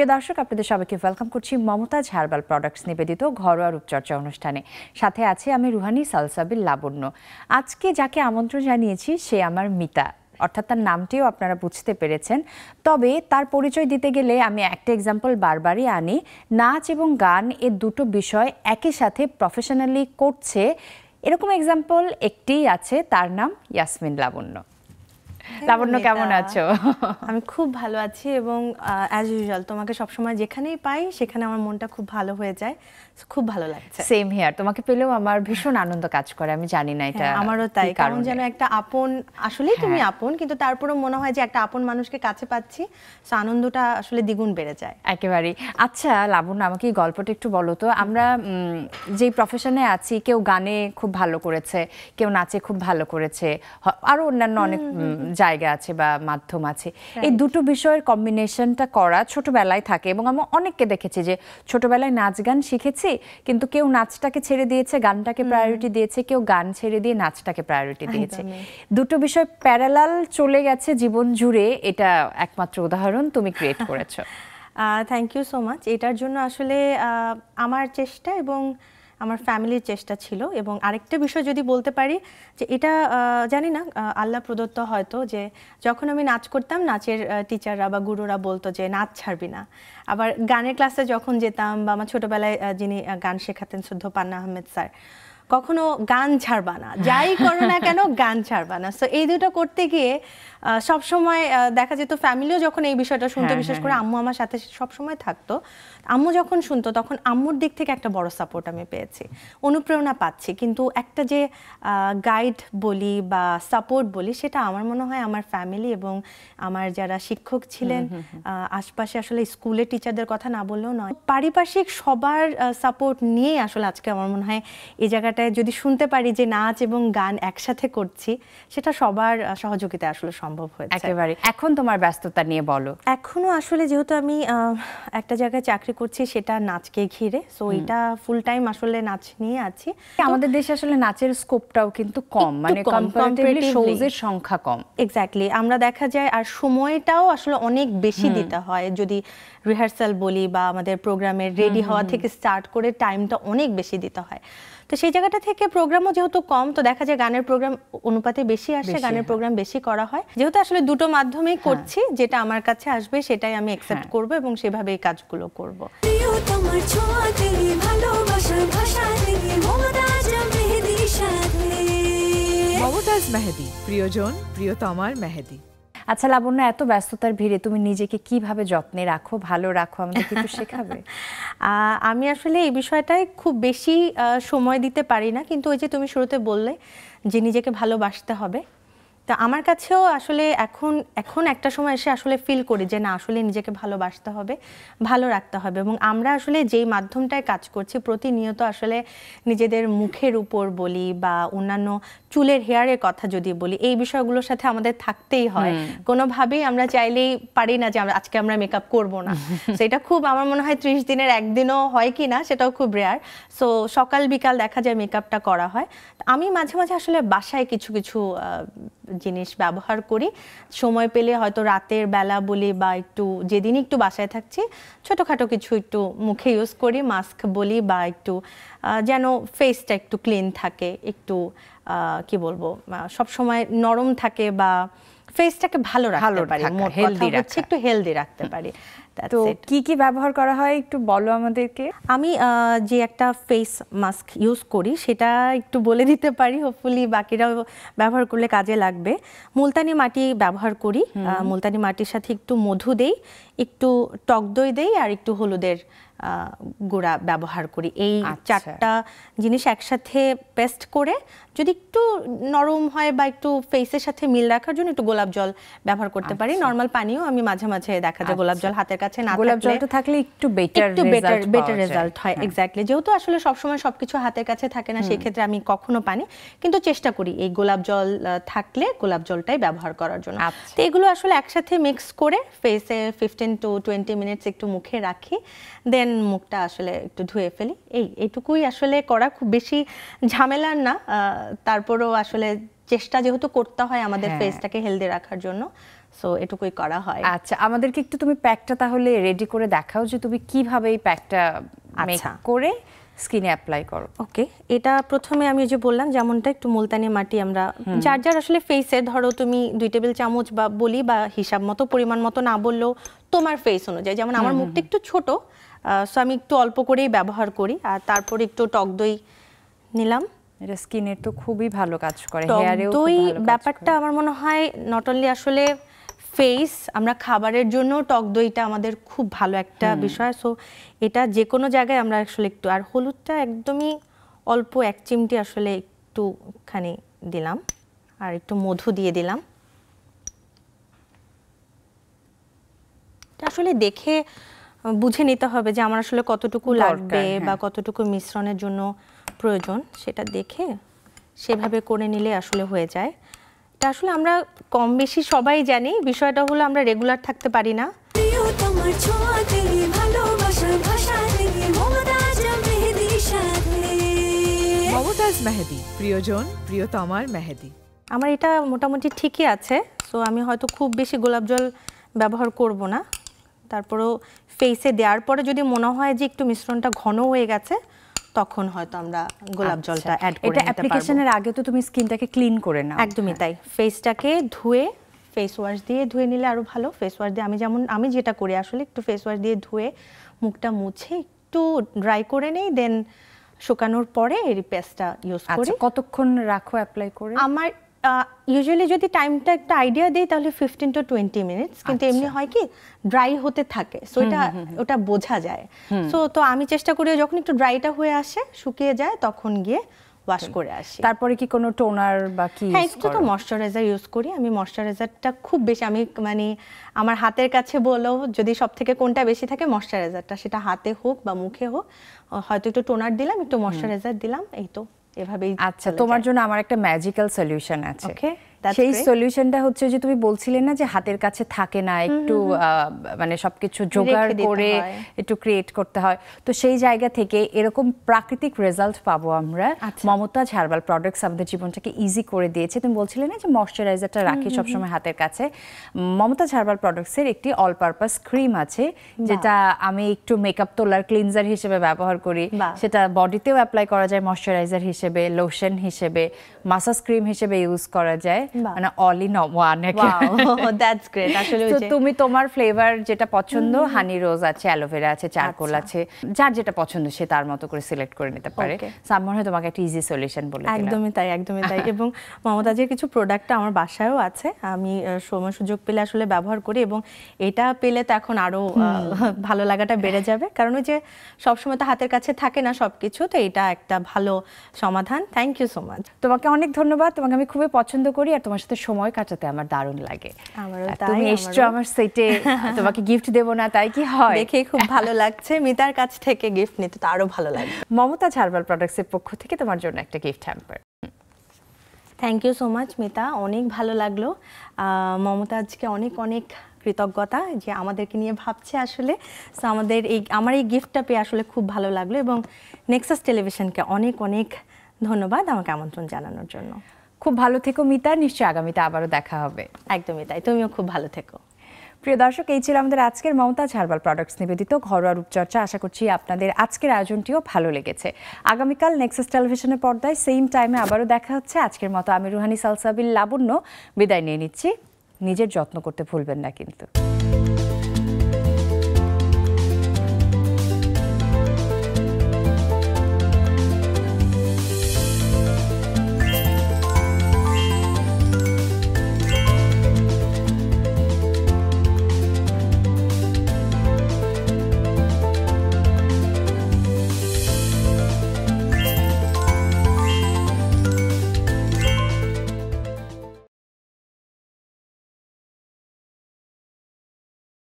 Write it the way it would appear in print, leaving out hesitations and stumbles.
প্রিয় দর্শক, আপনাদের সবাইকে ওয়েলকাম করছি মমতাজ হার্বাল প্রোডাক্টস নিবেদিত ঘরোয়া রূপচর্চা অনুষ্ঠানে। সাথে আছি আমি রুহানি সালসাবিল লাবণ্য। আজকে যাকে আমন্ত্রণ জানিয়েছি সে আমার মিতা, অর্থাৎ তার নামটিও আপনারা বুঝতে পেরেছেন। তবে তার পরিচয় দিতে গেলে আমি একটা এক্সাম্পল বারবারই আনি। নাচ এবং গান এ দুটো বিষয় একই সাথে প্রফেশনালি করছে, এরকম এক্সাম্পল একটিই আছে, তার নাম ইয়াসমিন লাবণ্য। লাবণ্য, কেমন আছো? আমি খুব ভালো আছি এবং অ্যাজ ইউজুয়াল তোমাকে সবসময় যেখানেই পাই সেখানে আমার মনটা খুব ভালো হয়ে যায়, খুব ভালো লাগছে। সেম হিয়ার, তোমাকে পেলেও আমার ভীষণ আনন্দ কাজ করে। আমি জানি না এটা আমারও তাই, কারণ যেন একটা আপন, আসলেই তুমি আপন, কিন্তু তারপরেও মনে হয় যে একটা আপন মানুষকে কাছে পাচ্ছি, সো আনন্দটা আসলে দ্বিগুণ বেড়ে যায় একেবারেই। আচ্ছা লাবণ্য, আমাকে এই গল্পটা একটু বলো তো। আমরা যেই প্রফেশনে আছি, কেউ গানে খুব ভালো করেছে, কেউ নাচে খুব ভালো করেছে, আরো অন্যান্য অনেক জায়গা আছে বা মাধ্যম আছে। এই দুটো বিষয়ের কম্বিনেশনটা করা ছোটবেলায় থাকে এবং আমি অনেককে দেখেছি যে ছোটবেলায় নাচ গান শিখেছি, কিন্তু কেউ নাচটাকে ছেড়ে দিয়েছে, গানটাকে প্রায়োরিটি দিয়েছে, কেউ গান ছেড়ে দিয়ে নাচটাকে প্রায়োরিটি দিয়েছে। দুটো বিষয় প্যারালাল চলে গেছে জীবন জুড়ে, এটা একমাত্র উদাহরণ তুমি ক্রিয়েট করেছো। Thank you so much. এটার জন্য আসলে আমার চেষ্টা এবং আমার ফ্যামিলির চেষ্টা ছিল। এবং আরেকটা বিষয় যদি বলতে পারি যে এটা জানি না আল্লাহ প্রদত্ত হয়তো, যে যখন আমি নাচ করতাম, নাচের টিচাররা বা গুরুরা বলতো যে নাচ ছাড়বি না। আবার গানের ক্লাসে যখন যেতাম, বা আমার ছোটোবেলায় যিনি গান শেখাতেন শ্রদ্ধেয় পান্না আহমেদ স্যার, কখনো গান ছাড়বা না, যাই করো না কেন গান ছাড়বা না। সো এই দুটো করতে গিয়ে সবসময় দেখা যেত ফ্যামিলিও যখন এই বিষয়টা শুনতো, বিশেষ করে আম্মু আমার সাথে সবসময় থাকতো, আম্মু যখন শুনতো তখন আম্মুর দিক থেকে একটা বড় সাপোর্ট আমি পেয়েছি, অনুপ্রেরণা পাচ্ছি। কিন্তু একটা যে গাইড বলি বা সাপোর্ট বলি, সেটা আমার মনে হয় আমার ফ্যামিলি এবং আমার যারা শিক্ষক ছিলেন আশপাশে, আসলে স্কুলের টিচারদের কথা না বললেও নয়, পারিপার্শ্বিক সবার সাপোর্ট নিয়ে আসলে আজকে আমার মনে হয় এই জায়গাটায় যদি শুনতে পারি যে নাচ এবং গান একসাথে করছি, সেটা সবার সহযোগিতায় আসলে সম্ভব হয়েছে। একেবারে। এখন তোমার ব্যস্ততা নিয়ে বলো। এখনো আসলে যেহেতু আমি একটা জায়গায় চাকরি করছি, সেটা নাচকে ঘিরে, সো এটা ফুল টাইম আসলে নাচ নিয়ে আছি। আমাদের দেশে আসলে নাচের স্কোপটাও কিন্তু কম, মানে কম্পারেটিভলি শোজের সংখ্যা কম। এক্স্যাক্টলি, আমরা দেখা যায় আর সময়টাও আসলে অনেক বেশি দিতে হয়। যদি রিহার্সাল বলি বা আমাদের প্রোগ্রামের রেডি হওয়া থেকে স্টার্ট করে টাইমটা অনেক বেশি দিতে হয়। তো সেই জায়গাটা থেকে প্রোগ্রামও যেহেতু কম, তো দেখা যায় গানের প্রোগ্রাম অনুপাতে বেশি আসে, গানের প্রোগ্রাম বেশি করা হয়। যেহেতু আসলে দুটো মাধ্যমেই করছি, যেটা আমার কাছে আসবে সেটাই আমি অ্যাকসেপ্ট করব এবং সেভাবেই কাজগুলো করব। মমতাজ মেহেদি, প্রিয়জন প্রিয়তমার মেহেদি। আচ্ছা লাবণ্য, এত ব্যস্ততার ভিড়ে তুমি নিজেকে কিভাবে যত্নে রাখো, ভালো রাখো, আমাদের একটু শেখাবে? আমি আসলে এই বিষয়টায় খুব বেশি সময় দিতে পারি না, কিন্তু ওই যে তুমি শুরুতে বললে যে নিজেকে ভালোবাসতে হবে, তা আমার কাছেও আসলে এখন একটা সময় এসে আসলে ফিল করি যে না, আসলে নিজেকে ভালোবাসতে হবে, ভালো রাখতে হবে। এবং আমরা আসলে যেই মাধ্যমটায় কাজ করছি, প্রতিনিয়ত আসলে নিজেদের মুখের উপর বলি বা অন্যান্য চুলের হেয়ারের কথা যদি বলি, এই বিষয়গুলোর সাথে আমাদের থাকতেই হয়। কোনোভাবেই আমরা চাইলেই পারি না যে আজকে আমরা মেকআপ করব না। সেটা খুব, আমার মনে হয় 30 দিনের একদিনও হয় কি না, সেটাও খুব রেয়ার। সো সকাল বিকাল দেখা যায় মেকআপটা করা হয়। আমি মাঝে মাঝে আসলে বাসায় কিছু কিছু জিনিস ব্যবহার করি, সময় পেলে হয়তো রাতের বেলা বলি বা একটু যেদিন একটু বাসায় থাকছি, ছোটোখাটো কিছু একটু মুখে ইউজ করি, মাস্ক বলি, বা একটু যেন ফেসটা একটু ক্লিন থাকে, একটু কি বলবো, সবসময় নরম থাকে, বা ফেসটাকে ভালো রাখতে পারি, একটু হেলদি রাখতে পারি। তো কি কি ব্যবহার করা হয় একটু বলো আমাদেরকে। আমি যে একটা ফেস মাস্ক ইউজ করি সেটা একটু বলে দিতে পারি, হোপফুলি বাকিরাও ব্যবহার করলে কাজে লাগবে। মুলতানি মাটি ব্যবহার করি, মুলতানি মাটির সাথে একটু মধু দেই, একটু টক দই দেই, আর একটু হলুদের গুঁড়া ব্যবহার করি। এই চারটা জিনিস একসাথে পেস্ট করে, যদি একটু নরম হয় বা একটু ফেসের সাথে মিল রাখার জন্য একটু গোলাপ জল ব্যবহার করতে পারি। নর্মাল পানিও আমি মাঝে মাঝে দেখা যায় গোলাপ জল হাতের কাছে না থাকলে, গোলাপ জলটা থাকলে একটু বেটার রেজাল্ট হয়। এক্স্যাক্টলি, যেহেতু আসলে সবসময় সবকিছু হাতের কাছে থাকে না, সেই ক্ষেত্রে আমি কখনো পানি, কিন্তু চেষ্টা করি এই গোলাপ জল থাকলে গোলাপ জলটাই ব্যবহার করার জন্য। তো এগুলো আসলে একসাথে মিক্স করে ফেসে 15 to 20 মিনিটস একটু মুখে রাখি, দেন মুখটা আসলে একটু ধুয়ে ফেলি। এইটুকুই আসলে করা, খুব বেশি ঝামেলার না। তারপরেও আসলে চেষ্টা যেহেতু করতে হয় আমাদের ফেসটাকে হেলদি রাখার জন্য, সো এটুকুই করা হয়। আচ্ছা, আমাদেরকে একটু তুমি প্যাকটা তাহলে রেডি করে দেখাও যে তুমি কিভাবে এই প্যাকটা মেক করে স্কিনে অ্যাপ্লাই করো। ওকে, এটা প্রথমে আমি যে বললাম যেমনটা একটু মুলতানি মাটি আমরা যার যার আসলে ফেসে, ধরো তুমি 2 টেবিল চামচ বা বলি বা হিসাব মতো পরিমাণ মতো না বললেও তোমার ফেস অনুযায়ী, যেমন আমার মুখটা একটু ছোট, সো আমি একটু অল্প করেই ব্যবহার করি। আর তারপর একটু টক দই নিলাম। এটা স্কিনের তো খুবই ভালো কাজ করে, টক হেয়ারেও খুব দই ভালো কাজ করে। ব্যাপারটা আমার মনে হয় নট অনলি আসলে ফেস, আমরা খাবারের জন্য টক দইটা আমাদের খুব ভালো একটা বিষয়। সো এটা যে কোনো জায়গায় আমরা আসলে একটু, আর হলুদটা একদমই অল্প 1 চিমটি আসলে একটুখানি দিলাম, আর একটু মধু দিয়ে দিলাম। এটা আসলে দেখে বুঝে নিতে হবে যে আমার আসলে কতটুকু লাগবে বা কতটুকু মিশ্রণের জন্য প্রয়োজন, সেটা দেখে সেভাবে করে নিলে আসলে হয়ে যায়। এটা আসলে আমরা কম বেশি সবাই জানি, বিষয়টা হলো আমরা রেগুলার থাকতে পারি না। মমতাজ মেহেদি, প্রিয়জন প্রিয়তমার মেহেদি। আমার এটা মোটামুটি ঠিকই আছে, সো আমি হয়তো খুব বেশি গোলাপ জল ব্যবহার করব না। তারপরেও ফেসে দেওয়ার পরে যদি মনে হয় যে একটু মিশ্রণটা ঘন হয়ে গেছে, তখন হয়তো আমরা গোলাপ জলটা অ্যাড করে এটা নিতে পারবো। অ্যাপ্লিকেশনের আগে তো তুমি স্কিনটাকে ক্লিন করে নাও। একদমই তাই, ফেসটাকে ধুয়ে ফেস ওয়াশ দিয়ে ধুয়ে নিলে আরো ভালো। ফেস ওয়াশ দিয়ে আমি যেটা করি আসলে একটু ফেস ওয়াশ দিয়ে ধুয়ে মুখটা মুছে একটু ড্রাই করে নেই, দেন শুকানোর পরে এই পেস্টটা ইউজ করি। আচ্ছা, কতক্ষণ রাখো অ্যাপ্লাই করে? আমার ইউজুয়ালি যদি টাইমটা একটা আইডিয়া দেই তাহলে 15 to 20 মিনিটস, কিন্তু এমনি হয় কি ড্রাই হতে থাকে, সো ওটা বোঝা যায়। সো তো আমি চেষ্টা করি যখন একটু ড্রাইটা হয়ে আসে, শুকিয়ে যায়, তখন গিয়ে ওয়াশ করে আসি। তারপরে কি কোনো টোনার বা কি? হ্যাঁ, একটু তো ময়শ্চারাইজার ইউজ করি আমি। ময়শ্চারাইজারটা খুব বেশি, আমি মানে আমার হাতের কাছে বলেও যদি সব থেকে কোনটা বেশি থাকে ময়শ্চারাইজারটা, সেটা হাতে হোক বা মুখে হোক, হয়তো একটু টোনার দিলাম, একটু ময়শ্চারাইজার দিলাম, এই তো এভাবেই। আচ্ছা, তোমার জন্য আমার একটা ম্যাজিক্যাল সলিউশন আছে। ওকে, সেই সলিউশনটা হচ্ছে যে তুমি বলছিলে না যে হাতের কাছে থাকে না, একটু মানে সবকিছু জোগাড় করে একটু ক্রিয়েট করতে হয়, তো সেই জায়গা থেকে এরকম প্রাকৃতিক রেজাল্ট পাবো আমরা। মমতাজ হার্বাল প্রোডাক্টস আমাদের জীবনটাকে ইজি করে দিয়েছে। তুমি বলছিলে না যে ময়শ্চারাইজারটা রাখি সবসময় হাতের কাছে, মমতাজ হার্বাল প্রোডাক্টসের একটি অল পারপাস ক্রিম আছে যেটা আমি একটু মেকআপ তোলার ক্লিনজার হিসেবে ব্যবহার করি, সেটা বডিতেও অ্যাপ্লাই করা যায় ময়শ্চারাইজার হিসেবে, লোশন হিসেবে, মাসাজ ক্রিম হিসেবে ইউজ করা যায়, মানে all in one. That's great. আসলে তো তুমি তোমার ফ্লেভার যেটা পছন্দ, হানি রোজ আছে, অ্যালোভেরা আছে, চারকোল আছে, যার যেটা পছন্দ সে তার মতো করে সিলেক্ট করে নিতে পারে। মনে হয় তোমাকে একটা ইজি সলিউশন বলে দিলাম। একদমই তাই, একদমই তাই। এবং মমতাজের কিছু প্রোডাক্ট আমার বাসায়ও আছে, আমি সময় সুযোগ পেলে আসলে ব্যবহার করি, এবং এটা পেলে তো এখন আরো ভালো লাগাটা বেড়ে যাবে, কারণ ওই যে সবসময় তো হাতের কাছে থাকে না সবকিছু, তো এটা একটা ভালো সমাধান। Thank you so much. তোমাকে অনেক ধন্যবাদ, তোমাকে আমি খুবই পছন্দ করি আর তোমার সাথে সময় কাটাতে আমার দারুণ লাগে। তুমি এসছো আমার সেটে, তোমাকে গিফট দেব না তাই কি হয়? দেখে খুব ভালো লাগছে, মিতার কাছ থেকে গিফট নিতে তো আরো ভালো লাগে। মমতাজ হার্বাল প্রোডাক্টস এর পক্ষ থেকে তোমার জন্য একটা gift hamper. Thank you so much Mita, অনেক ভালো লাগলো। মমতাজকে অনেক অনেক কৃতজ্ঞতা যে আমাদেরকে নিয়ে ভাবছে আসলে। সো আমার এই গিফটটা পেয়ে আসলে খুব ভালো লাগলো, এবং নেক্সাস টেলিভিশনকে অনেক অনেক ধন্যবাদ আমাকে আমন্ত্রণ জানানোর জন্য। খুব ভালো থেকো মিতা, নিশ্চয়ই আগামীতে আবারও দেখা হবে। একদমই তাই, তুমিও খুব ভালো থেকো। প্রিয় দর্শক, এই ছিল আমাদের আজকের মমতাজ হার্বাল প্রোডাক্টস নিবেদিত ঘরোয়া রূপচর্চা। আশা করছি আপনাদের আজকের আয়োজনটিও ভালো লেগেছে। আগামীকাল নেক্সাস টেলিভিশনের পর্দায় সেম টাইমে আবারও দেখা হচ্ছে। আজকের মতো আমি রুহানি সালসাবিল লাবণ্য বিদায় নিয়ে নিচ্ছি। নিজের যত্ন করতে ভুলবেন না কিন্তু।